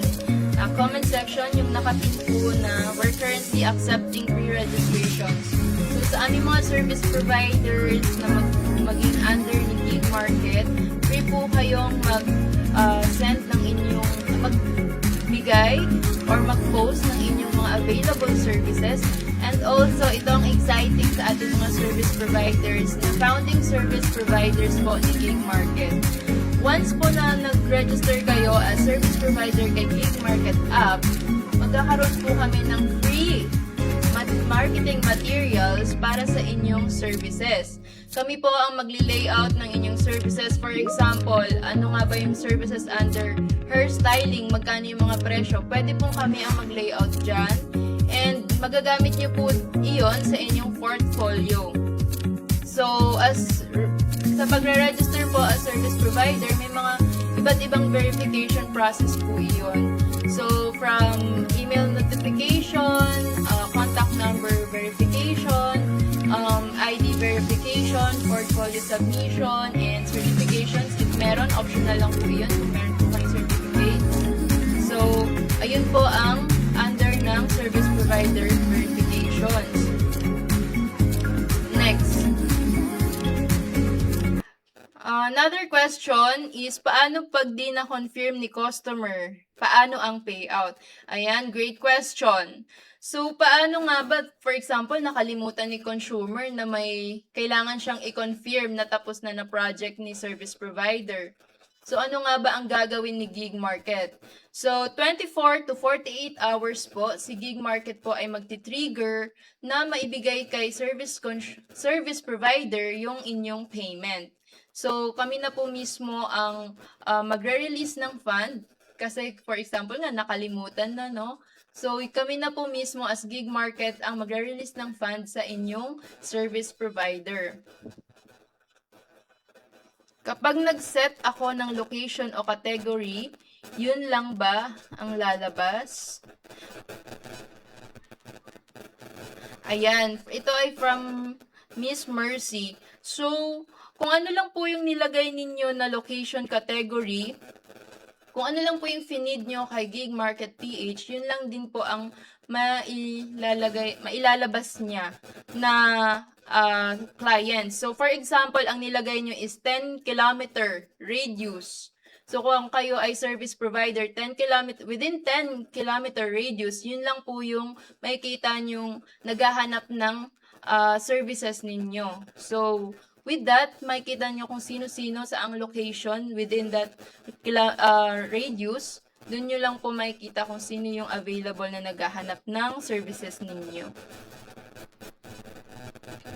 comment section, yung nakapin po na we're currently accepting pre-registrations. So, sa aming mga service providers na maging under ni Gig Market, free po kayong mag-send ng inyong, magbigay or mag-post ng inyong mga available services. And also, ito ang exciting sa ating mga service providers na founding service providers po ni Gig Market. Once po na nag-register kayo as service provider kay Gig Market app, magkakaroon po kami ng free marketing materials para sa inyong services. Kami po ang magli-layout ng inyong services. For example, ano nga ba yung services under hairstyling, magkano yung mga presyo, pwede po kami ang mag-layout dyan. And magagamit nyo po iyon sa inyong portfolio. So, sa pagre-register po as service provider, may mga iba't ibang verification process po iyon. So, from email notification, contact number verification, ID verification, portfolio submission, and certifications. If meron, optional lang po yun kung meron po kayo certificate. So, ayun po ang under ng service provider verifications. Next. Another question is, paano pag di na-confirm ni customer? Paano ang payout? Ayan, great question. So, paano nga ba, for example, nakalimutan ni consumer na may kailangan siyang i-confirm na tapos na project ni service provider? So, ano nga ba ang gagawin ni Gig Market? So, 24 to 48 hours po, si Gig Market po ay magti-trigger na maibigay kay service provider yung inyong payment. So, kami na po mismo ang magre-release ng fund. Kasi, for example nga, nakalimutan na, no? So, kami na po mismo as Gig Market ang magre-release ng fund sa inyong service provider. Kapag nag-set ako ng location o category, yun lang ba ang lalabas? Ayan, ito ay from Miss Mercy. So, kung ano lang po yung nilagay ninyo na location category, kung ano lang po yung finid nyo kay Gig Market PH, yun lang din po ang mailalabas niya na client. So, for example, ang nilagay nyo is 10 kilometer radius. So, kung kayo ay service provider, within 10 kilometer radius, yun lang po yung makikita nyong naghahanap ng services ninyo. So, with that, makikita nyo kung sino-sino sa ang location within that radius. Doon nyo lang po makikita kung sino yung available na naghahanap ng services ninyo.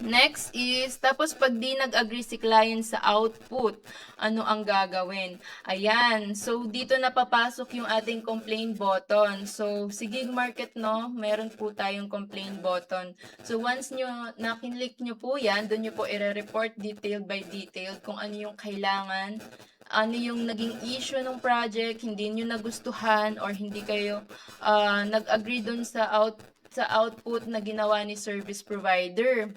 Next is, tapos pag di nag-agree si client sa output, ano ang gagawin? Ayan, so dito na papasok yung ating complaint button. So, si Gig Market, no, meron po tayong complaint button. So, once na-click nyo po yan, doon nyo po i-report detail by detail kung ano yung kailangan, ano yung naging issue ng project, hindi nyo nagustuhan, or hindi kayo nag-agree doon sa output na ginawa ni service provider.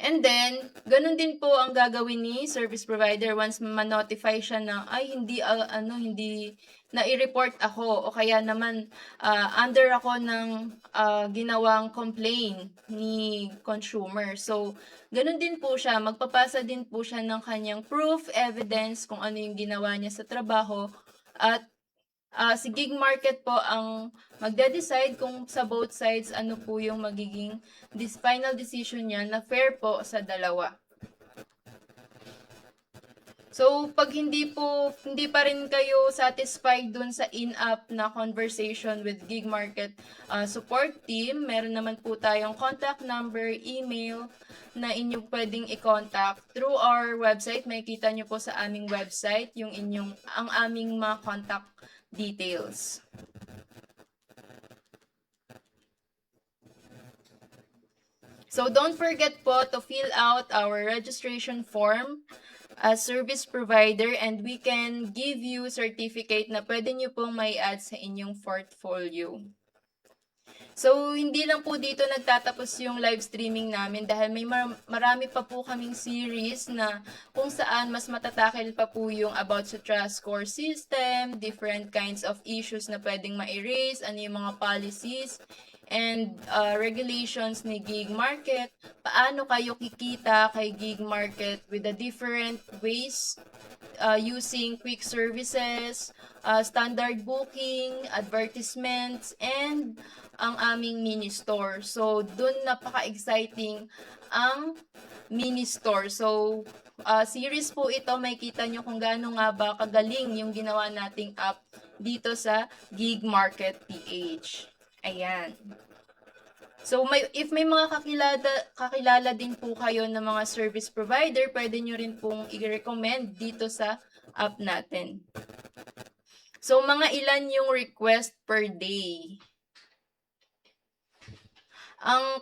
And then, ganun din po ang gagawin ni service provider once ma-notify siya na hindi na-i-report ako o kaya naman under ako ng ginawang complaint ni consumer. So, ganun din po siya, magpapasa din po siya ng kanyang proof, evidence kung ano yung ginawa niya sa trabaho, at si Gig Market po ang magde-decide kung sa both sides ano po yung magiging final decision niya na fair po sa dalawa. So, pag hindi pa rin kayo satisfied dun sa in-app na conversation with Gig Market support team, meron naman po tayong contact number, email na inyong pwedeng i-contact through our website. Makikita nyo po sa aming website ang aming mga contact details. So, don't forget po to fill out our registration form as service provider, and we can give you certificate na pwede nyo pong may add sa inyong portfolio. So, hindi lang po dito nagtatapos yung live streaming namin dahil may marami pa po kaming series na kung saan mas matatakil pa po yung about sa trust score system, different kinds of issues na pwedeng ma-erase, ano yung mga policies, and regulations ni Gig Market, paano kayo kikita kay Gig Market with the different ways using quick services, standard booking, advertisements, and ang aming mini store. So, dun napaka-exciting ang mini store. So, series po ito, makikita nyo kung gaano nga ba kagaling yung ginawa nating app dito sa Gig Market PH. Ayan. So, if may mga kakilala din po kayo ng mga service provider, pwede nyo rin pong i-recommend dito sa app natin. So, mga ilan yung request per day?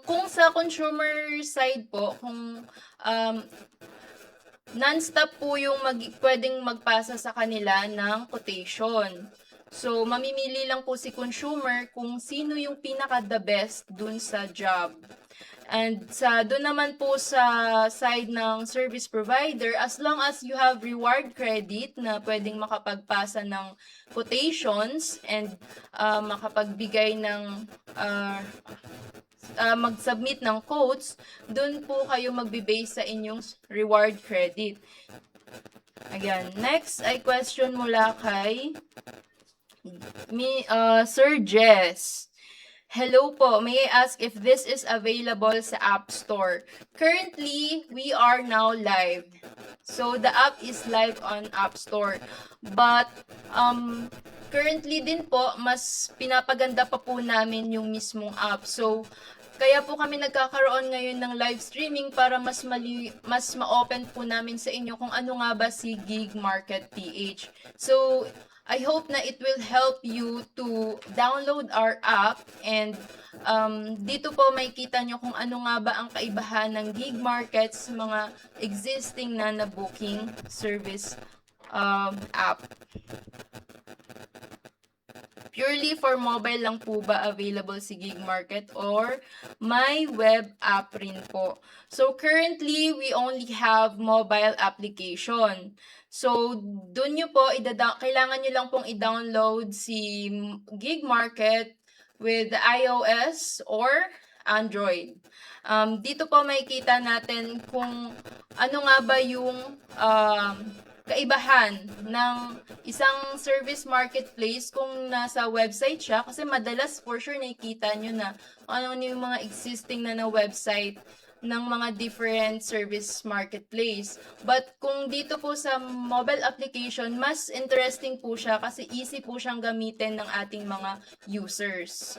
Kung sa consumer side po, kung non-stop po yung pwedeng magpasa sa kanila ng quotation. So, mamimili lang po si consumer kung sino yung pinaka-the best dun sa job. And doon naman po sa side ng service provider, as long as you have reward credit na pwedeng makapagpasa ng quotations and makapagbigay ng mag-submit ng quotes, doon po kayo magbe-base sa inyong reward credit. Again, next ay question mula kay Sir Jess. Hello po, may I ask if this is available sa App Store? Currently, we are now live. So, the app is live on App Store. But, currently din po, mas pinapaganda pa po namin yung mismong app. So, kaya po kami nagkakaroon ngayon ng live streaming para mas ma-open po namin sa inyo kung ano nga ba si Gig Market PH. So, I hope na it will help you to download our app, and dito po makikita nyo kung ano nga ba ang kaibahan ng Gig Market sa mga existing na booking service app. Purely for mobile lang po ba available si Gig Market or may web app rin po? So currently, we only have mobile application. So, dun nyo po, kailangan nyo lang pong i-download si Gig Market with iOS or Android. Dito po makikita natin kung ano nga ba yung kaibahan ng isang service marketplace kung nasa website siya. Kasi madalas for sure nakikita nyo na ano yung mga existing na website ng mga different service marketplace. But kung dito po sa mobile application, mas interesting po siya kasi easy po siyang gamitin ng ating mga users.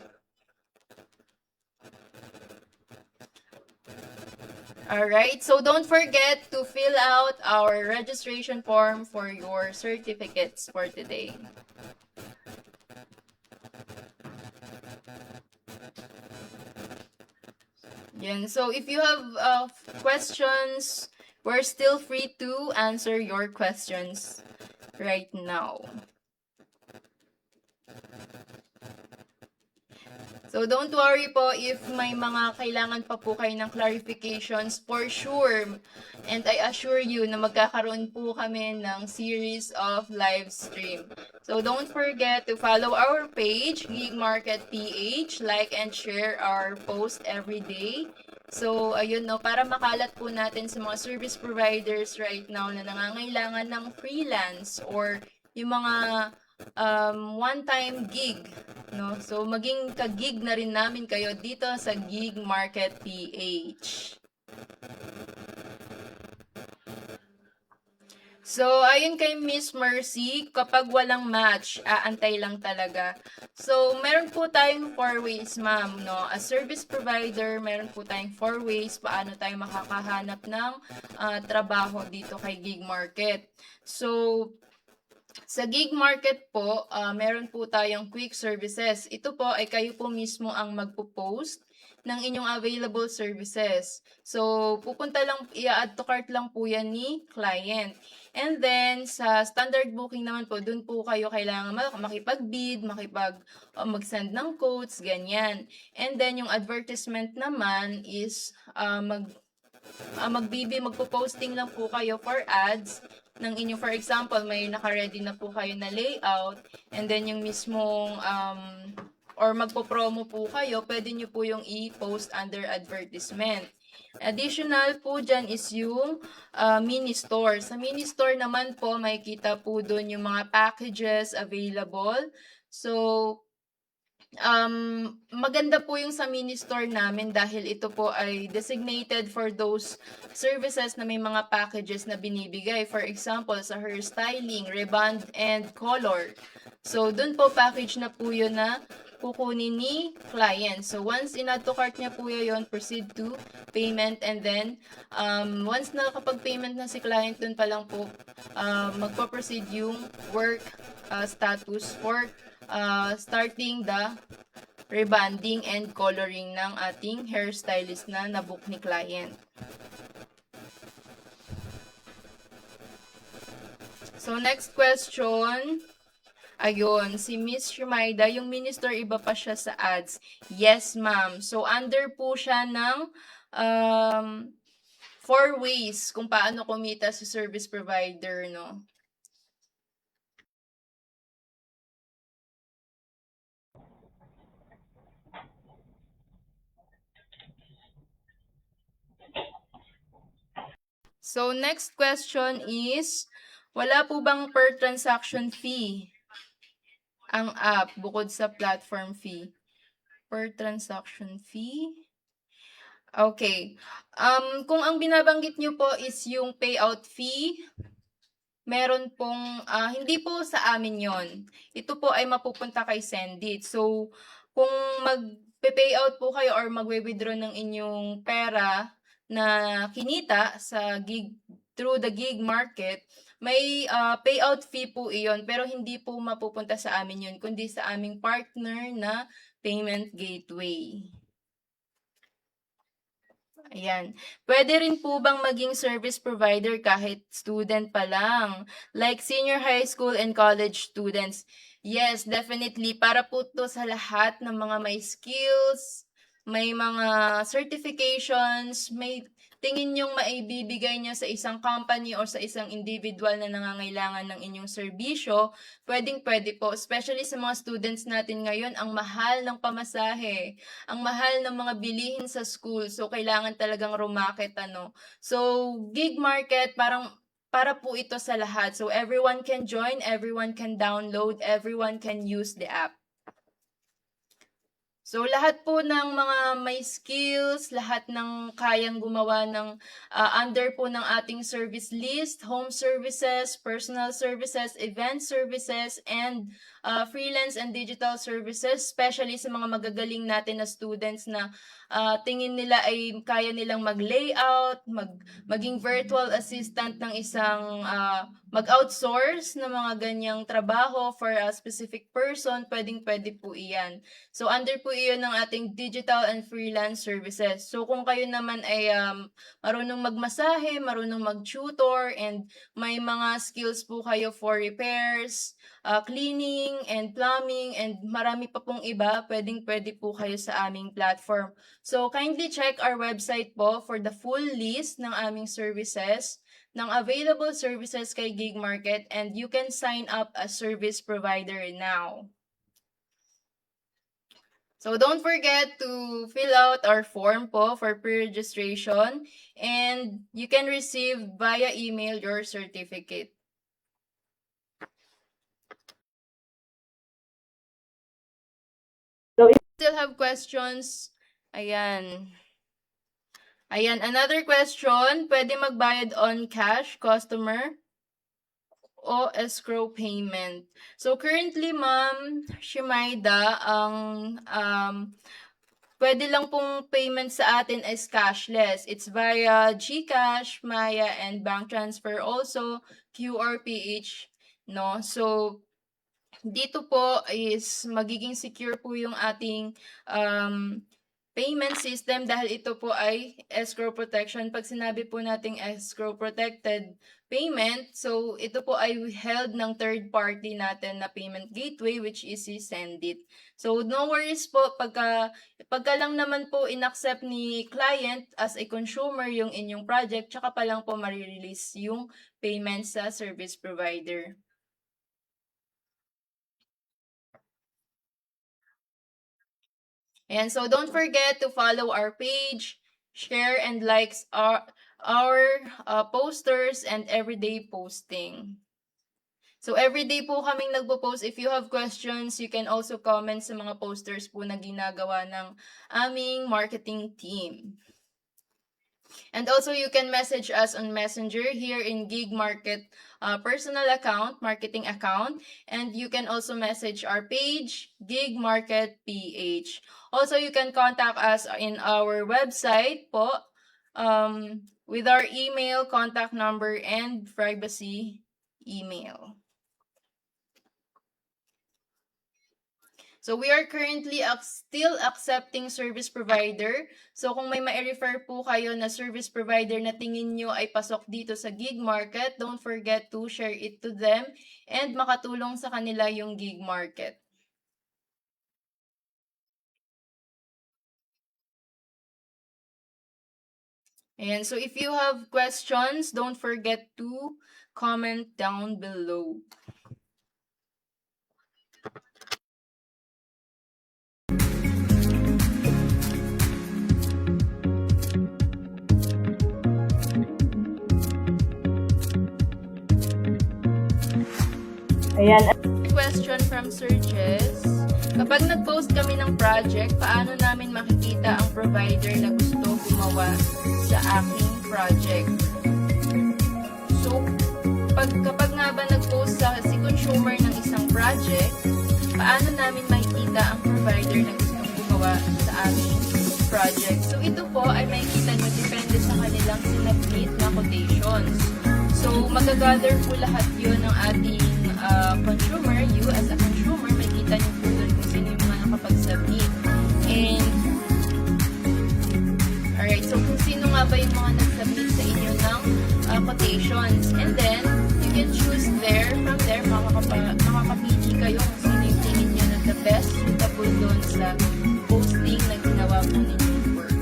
Alright, so don't forget to fill out our registration form for your certificates for today. Yan. So, if you have questions, we're still free to answer your questions right now. So, don't worry po if may mga kailangan pa po kayo ng clarifications for sure. And I assure you na magkakaroon po kami ng series of live stream. So, don't forget to follow our page, Gig Market PH, like and share our post every day. So, ayun no, para makalat po natin sa mga service providers right now na nangangailangan ng freelance or yung mga one-time gig, no? So, maging ka-gig na rin namin kayo dito sa Gig Market PH. So, ayun kay Miss Mercy, kapag walang match, aantay lang talaga. So, meron po tayong 4 ways, ma'am, no? As service provider, meron po tayong 4 ways paano tayo makakahanap ng trabaho dito kay gig market. So, sa gig market po, meron po tayong quick services. Ito po ay kayo po mismo ang magpo-post ng inyong available services. So, pupunta lang, i-add to cart lang po yan ni client. And then, sa standard booking naman po, dun po kayo kailangan makipag-bid, mag-send ng quotes, ganyan. And then, yung advertisement naman is magpo-posting lang po kayo for ads ng inyo. For example, may naka-ready na po kayo na layout, and then yung mismong or magpo-promo po kayo, pwede nyo po yung i-post under advertisement. Additional po dyan is yung mini store. Sa mini store naman po, makikita po doon yung mga packages available. So, maganda po yung sa mini store namin dahil ito po ay designated for those services na may mga packages na binibigay. For example, sa hairstyling, rebond, and color. So, dun po package na po yun na kukunin ni client. So, once in-add to cart niya po yun, proceed to payment, and then, once nakakapag-payment na si client, dun pa lang po, magpa-proceed yung work status for starting the rebonding and coloring ng ating hairstylist na nabook ni client. So, next question. Ayun, si Miss Shumaida, yung minister iba pa siya sa ads. Yes, ma'am. So, under po siya ng 4 ways kung paano kumita si service provider, no? So, next question is, wala po bang per transaction fee ang app bukod sa platform fee? Per transaction fee? Okay. Kung ang binabanggit nyo po is yung payout fee, meron pong, hindi po sa amin yon. Ito po ay mapupunta kay Sendit. So, kung mag-payout po kayo or magwe-withdraw ng inyong pera na kinita sa gig, through the gig market, may payout fee po iyon, pero hindi po mapupunta sa amin yun, kundi sa aming partner na payment gateway. Ayan. Pwede rin po bang maging service provider kahit student pa lang? Like senior high school and college students? Yes, definitely. Para po to sa lahat ng mga may skills, may mga certifications, may tingin yung maibibigay nyo sa isang company or sa isang individual na nangangailangan ng inyong serbisyo, pwedeng-pwede po. Especially sa mga students natin ngayon, ang mahal ng pamasahe, ang mahal ng mga bilihin sa school. So, kailangan talagang rumakit, ano. So, gig market, para po ito sa lahat. So, everyone can join, everyone can download, everyone can use the app. So, lahat po ng mga may skills, lahat ng kayang gumawa ng under po ng ating service list, home services, personal services, event services, and freelance and digital services, especially sa mga magagaling natin na students na tingin nila ay kaya nilang mag-layout, maging virtual assistant ng isang mag-outsource ng mga ganyang trabaho for a specific person, pwedeng-pwede po iyan. So, under po iyon ng ating digital and freelance services. So, kung kayo naman ay marunong magmasahe, marunong mag-tutor, and may mga skills po kayo for repairs, cleaning, and plumbing, and marami pa pong iba, pwedeng-pwede po kayo sa aming platform. So, kindly check our website po for the full list ng aming services, ng available services kay Gig Market, and you can sign up as service provider now. So, don't forget to fill out our form po for pre-registration, and you can receive via email your certificate. So, if you still have questions, ayan. Ayan, another question, pwede magbayad on cash, customer? o escrow payment. So, currently, Ma'am Shimaida, pwede lang pong payment sa atin is cashless. It's via GCash, Maya, and bank transfer. Also, QRPH, no? So, dito po is magiging secure po yung ating payment system dahil ito po ay escrow protection. Pag sinabi po nating escrow protected payment, so ito po ay held ng third party natin na payment gateway, which is si Sendit. So no worries po pagka lang naman po inaccept ni client as a consumer yung inyong project, tsaka pa lang po marirelease yung payment sa service provider. And so don't forget to follow our page, share and likes our posters and everyday posting. So everyday po kaming nagpo-post. If you have questions, you can also comment sa mga posters po na ginagawa ng aming marketing team. And also, you can message us on Messenger here in Gig Market personal account, marketing account. And you can also message our page, Gig Market PH. Also, you can contact us in our website po with our email, contact number, and privacy email. So, we are currently still accepting service provider. So, kung may ma-refer po kayo na service provider na tingin nyo ay pasok dito sa Gig Market, don't forget to share it to them and makatulong sa kanila yung Gig Market. And so, if you have questions, don't forget to comment down below. Ayan. Question from Sir Jess. Kapag nag-post kami ng project, paano namin makikita ang provider na gusto gumawa sa aking project? So, kapag nga ba nag-post si consumer ng isang project, paano namin makikita ang provider na gusto gumawa sa aming project? So, ito po ay makikita nyo depende sa kanilang sinabit na quotations. So, magagather po lahat yun ng ating consumer, you as a consumer, makita niyo po doon kung sino yung mga nakapag-submit. And, alright, so kung sino nga ba yung mga nag-submit sa inyo ng quotations. And then, you can choose there, from there, makakapili kayo kung sino yung tingin nyo na the best suitable doon sa posting na ginawa po ninyong work.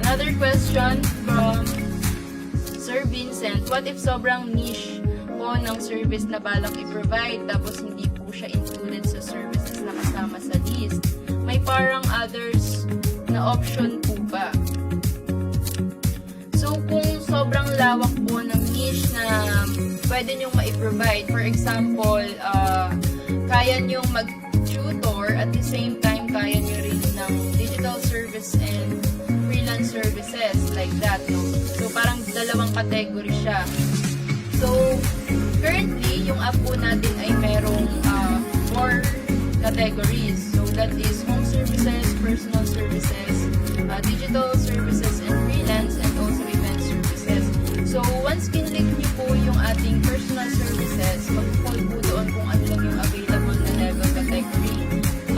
Another question from Sir Vincent, what if sobrang niche po ng service na balak i-provide tapos hindi po siya included sa services na kasama sa list? May parang others na option po ba? So, kung sobrang lawak po ng niche na pwede nyong ma-provide, for example, kaya nyong mag-tutor at the same time kaya nyo rin ng digital service and freelance services like that, no? So, parang dalawang category siya. So, currently, yung app po natin ay merong 4 categories. So, that is home services, personal services, digital services, and freelance, and also event services. So, once kinlik nyo po yung ating personal services, mag-call po doon kung ano lang yung available na level category.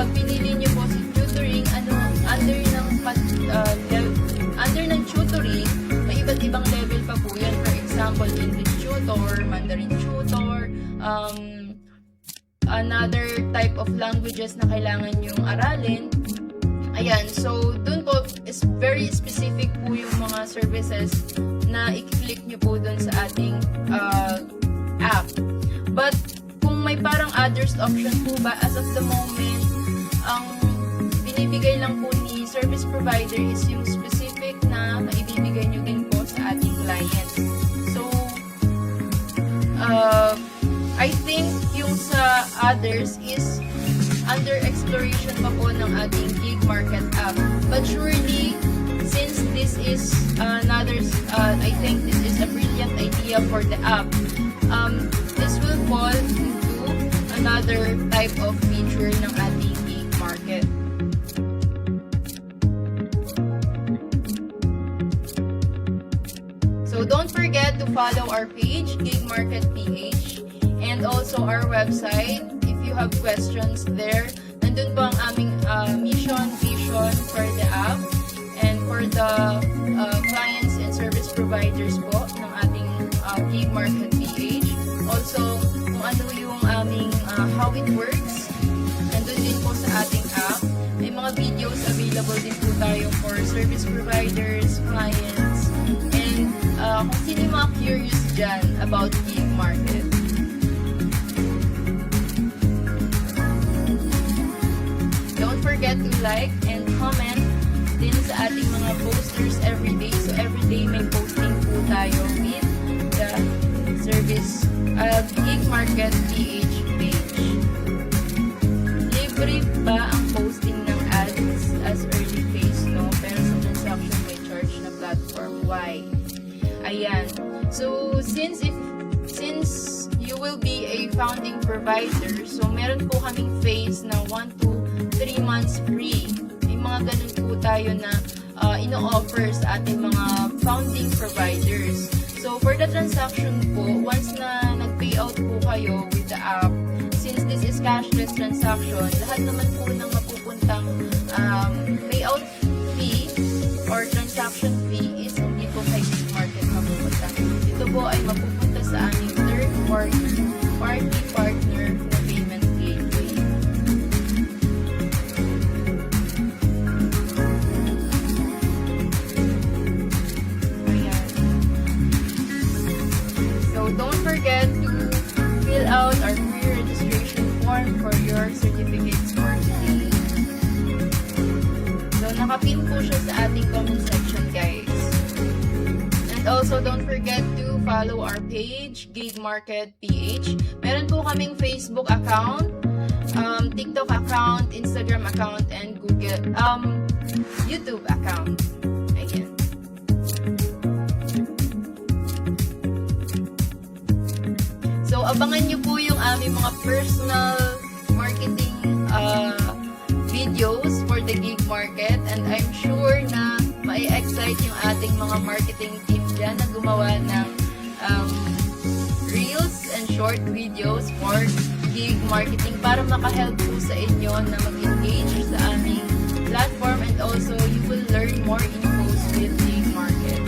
Pag pinili nyo po si tutoring, under ng tutoring, may iba't ibang level pa po yan. For example, English tutor, Mandarin tutor, another type of languages na kailangan yung aralin. Ayan, so dun po is very specific po yung mga services na i-click nyo po dun sa ating app. But kung may parang others option po ba, as of the moment, ang binibigay lang po ni service provider is yung specific na maibibigay nyo din po sa ating clients. So, I think yung sa others is under exploration pa po ng ating Gig Market app. But surely, since this is I think this is a brilliant idea for the app, this will fall into another type of feature ng ating gig market. So don't forget to follow our page, Gig Market PH, and also our website. If you have questions there, nandun po ang aming mission, vision for the app, and for the clients and service providers po ng ating Gig Market PH. Also, kung ano yung aming how it works, nandun din po sa ating app. May mga videos available din po tayo for service providers, clients, and kung sino yung mga curious dyan about gig market. Don't forget to like and comment din sa ating mga posters everyday. So everyday may posting po tayo with the service Gig Market PH page. Libre ba ang posting ng ads as early phase, no? Pero sa transaction may charge na platform. Why? Ayan. So, since you will be a founding provider, so meron po kaming phase na 1 to 3 months free. May mga ganun po tayo na ino-offer sa ating mga founding providers. So, for the transaction po, once na nag-payout po kayo with the app, since this is cashless transaction, lahat naman po ng mapupuntang payout fee or transaction fee is hindi po kay Gig Market mapupunta. Ito po ay mapupunta sa aming third party partner na payment gateway. Ayan. So don't forget to fill out our pre-registration form for your certificates for today. So nakapin po siya sa ating comment section, guys. And also, don't forget to follow our page, Gig Market PH. Meron po kaming Facebook account, TikTok account, Instagram account, and Google, YouTube account. Ayan. So, abangan nyo po yung aming mga personal marketing videos for the gig market, and I'm sure na mai-excite yung ating mga marketing team dyan na gumawa ng reels and short videos for gig marketing para makahelp po sa inyo na mag-engage sa aming platform, and also you will learn more infos with gig market.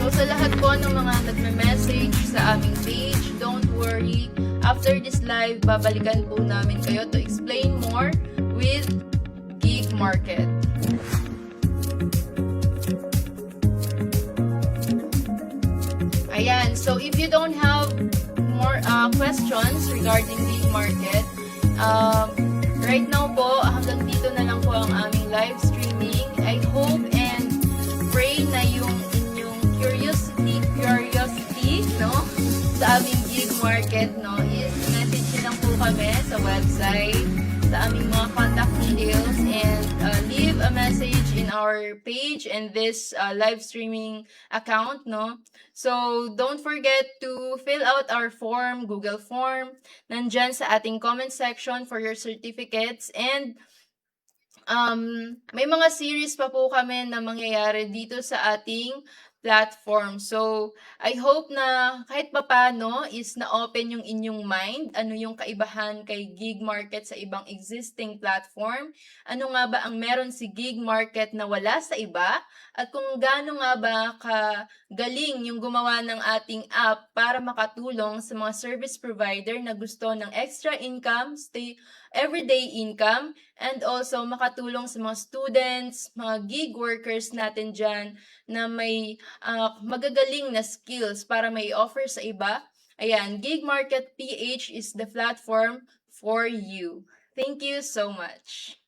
So sa lahat po ng mga nagme-message sa aming page, don't worry. After this live, babalikan po namin kayo to explain more with Gig Market. Ayan, so if you don't have more questions regarding Gig Market, right now po, hanggang dito na lang po ang aming live streaming. I hope and pray na yung inyong curiosity, no? Sa aming Gig Market, no, is message lang po kami sa website, sa aming mga contact details, and leave a message in our page and this live streaming account, no? So, don't forget to fill out our form, Google form, nandyan sa ating comment section for your certificates, and may mga series pa po kami na mangyayari dito sa ating platform. So, I hope na kahit papano is na-open yung inyong mind. Ano yung kaibahan kay Gig Market sa ibang existing platform? Ano nga ba ang meron si Gig Market na wala sa iba? At kung gaano nga ba kagaling yung gumawa ng ating app para makatulong sa mga service provider na gusto ng extra income, everyday income, and also makatulong sa mga students, mga gig workers natin dyan na may magagaling na skills para may offer sa iba. Ayan, Gig Market PH is the platform for you. Thank you so much.